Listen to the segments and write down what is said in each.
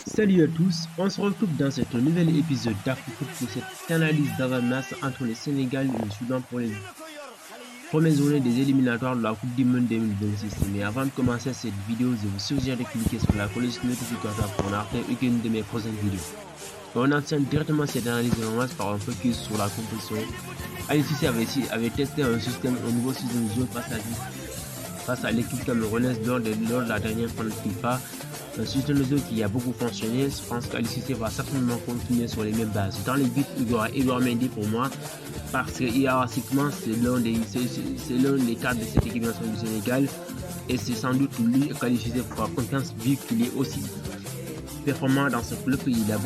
Salut à tous, on se retrouve dans ce nouvel épisode d'AfriFoot pour cette analyse d'avant-match entre le Sénégal et le Soudan pour les premières journées des éliminatoires de la Coupe du Monde 2026. Mais avant de commencer cette vidéo, je vous suggère de cliquer sur la cloche notificatoire pour ne rater aucune de mes prochaines vidéos. On enchaîne directement cette analyse d'avant-match par un focus sur la compétition. Aliou Cissé avait testé un nouveau système de jeu face à l'équipe camerounaise lors de la dernière finale FIFA. Un système de jeu qui a beaucoup fonctionné. Je pense qu'Aliou Cissé va certainement continuer sur les mêmes bases. Dans les buts, il y aura Edouard Mendy pour moi, parce que hiérarchiquement, c'est l'un des cadres de cette équipe nationale du Sénégal. Et c'est sans doute lui qu'Aliou Cissé fera confiance vu qu'il est aussi performant dans ce club. Il a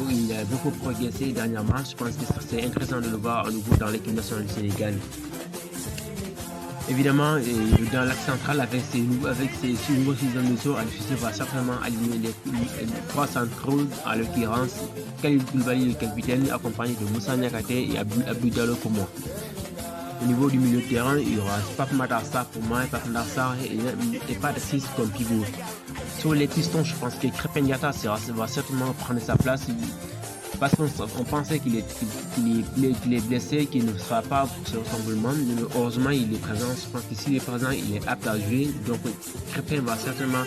beaucoup progressé dernièrement. Je pense que c'est intéressant de le voir à nouveau dans l'équipe nationale du Sénégal. Évidemment, dans l'axe central, avec ces nouveaux systèmes de jeu, Aliou Cissé va certainement aligner les trois centraux, à l'occurrence Kalidou Koulibaly, le capitaine, accompagné de Moussa Niakhaté et Abdou Diallo pour moi. Au niveau du milieu de terrain, il y aura Pape Matar Sarr pour moi, Pape Matar Sarr et Pathé Ciss comme pivot. Sur les pistons, je pense que Krépin Diatta va certainement prendre sa place. Parce qu'on pensait qu'il est blessé, qu'il ne sera pas sur son roulement. Heureusement, il est présent. Je pense que s'il est présent, il est apte à jouer. Donc, Krépin va certainement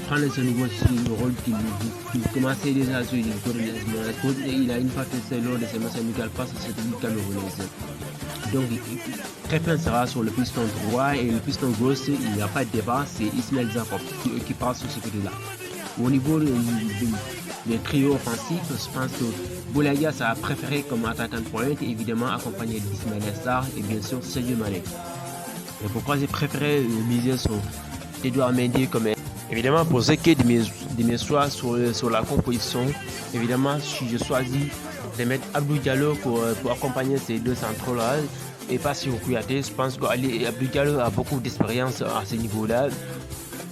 prendre ce nouveau rôle qu'il commençait déjà à jouer et il a une fois fait lors de ses matchs amicaux face à cette équipe camerounaise. Donc, Krépin sera sur le piston droit et le piston gauche, il n'y a pas de débat, c'est Ismaël Jakobs qui passe sur ce côté-là. Au niveau des trios offensifs, je pense que Boulaye a préféré comme attaquant de pointe, évidemment accompagné d'Ismaël Sarr et bien sûr Sadio Mané. Et pourquoi j'ai préféré miser sur Edouard Mendy comme évidemment pour ce qui est de mes choix sur la composition, évidemment si je choisis de mettre Abdou Diallo pour accompagner ces deux centraux là et pas sur Kouyaté, je pense qu'Abdou Diallo a beaucoup d'expérience à ce niveau-là.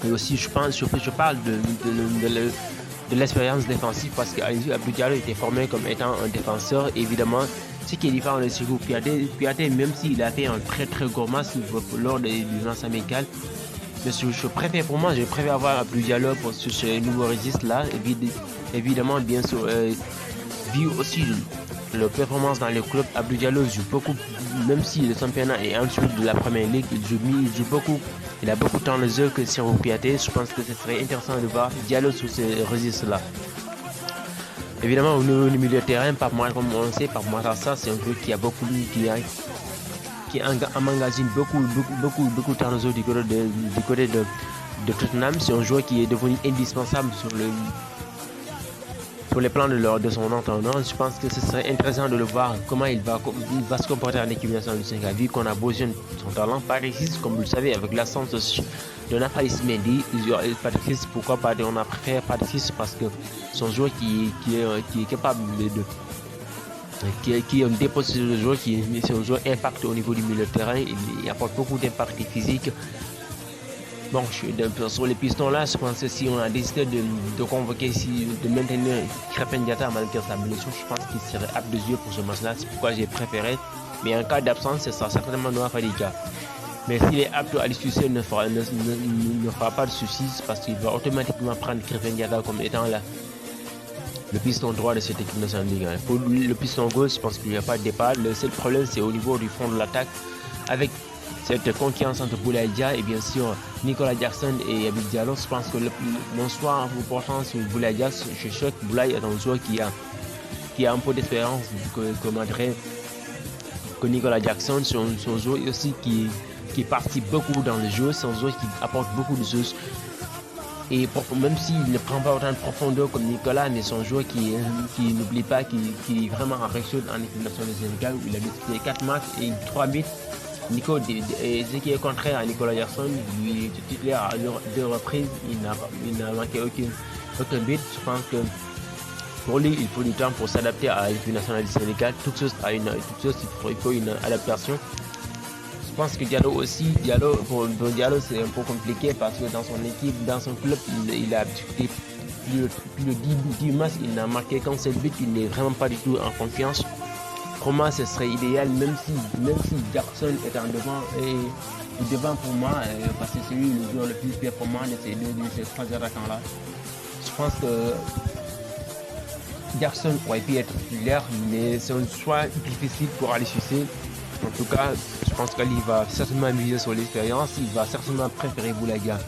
Et aussi je parle de l'expérience défensive parce qu'Abdou Diallo était formé comme étant un défenseur. Évidemment, ce qui est différent de Cheikhou Kouyaté, même s'il a fait un très très gros match lors des matchs amicales, mais je préfère avoir Abdou Diallo sur ce nouveau registre là. Évidemment, bien sûr, vu aussi la performance dans le club, Abdou Diallo joue beaucoup, même si le championnat est en dessous de la première ligue, il joue beaucoup. Il a beaucoup de temps de jeu que Cheikhou Kouyaté. Je pense que ce serait intéressant de voir Diallo sur ce registre-là. Évidemment, au niveau du milieu de terrain, comme on sait, Pape Matar Sarr, c'est un joueur qui a beaucoup, qui emmagasine beaucoup de temps de jeu du côté de Tottenham. C'est un joueur qui est devenu indispensable sur les plans de son entraîneur. Je pense que ce serait intéressant de le voir comment il va se comporter en équipe nationale du Sénégal, vu qu'on a besoin de son talent. Pathé Ciss, comme vous le savez, avec l'absence de Nampalys Mendy, Pathé Ciss, pourquoi pas, on a préféré Pathé Ciss parce que c'est un joueur qui est capable qui est un dépôt de joueur, c'est un joueur impact au niveau du milieu de terrain, il apporte beaucoup d'impact physique. Bon, sur les pistons là, je pense que si on a décidé de convoquer, de maintenir Krépin Diatta malgré sa blessure, je pense qu'il serait apte de jouer pour ce match-là. C'est pourquoi j'ai préféré. Mais en cas d'absence, ce sera certainement Noah Fadiga. Mais s'il est apte, Aliou Cissé ne fera pas de soucis parce qu'il va automatiquement prendre Krépin Diatta comme étant là le piston droit de cette équipe nationale. Pour le piston gauche, je pense qu'il n'y a pas de départ. Le seul problème, c'est au niveau du front de l'attaque avec cette concurrence entre Boulaye Dia et bien sûr Nicolas Jackson et Abdou Diallo. Je pense que mon choix en portant sur Boulaye Dia, je souhaite que Boulaye est un joueur qui a un peu d'expérience que Nicolas Jackson. C'est un joueur aussi qui participe beaucoup dans le jeu, c'est un joueur qui apporte beaucoup de choses. Et même s'il ne prend pas autant de profondeur comme Nicolas, mais c'est un joueur qui n'oublie pas, qui est vraiment en réussite en équipe nationale du Sénégal, où il a disputé 4 matchs et 3 buts. Ce qui est contraire à Nicolas Jackson, lui est titulaire à 2 reprises, il n'a manqué aucun but. Je pense que pour lui, il faut du temps pour s'adapter à l'équipe nationale du Sénégal. Toute chose, il faut une adaptation. Je pense que pour Diallo, c'est un peu compliqué parce que dans son équipe, dans son club, il a disputé plus de 10 matchs, il n'a marqué qu'un seul but, il n'est vraiment pas du tout en confiance. Pour moi, ce serait idéal, même si Jackson est en devant pour moi, parce que c'est lui le joueur le plus performant de ces 3 attaquants-là. Je pense que Jackson aurait pu être titulaire, mais c'est un choix difficile pour aller chercher. En tout cas, je pense qu'il va certainement miser sur l'expérience. Il va certainement préférer Boulaga.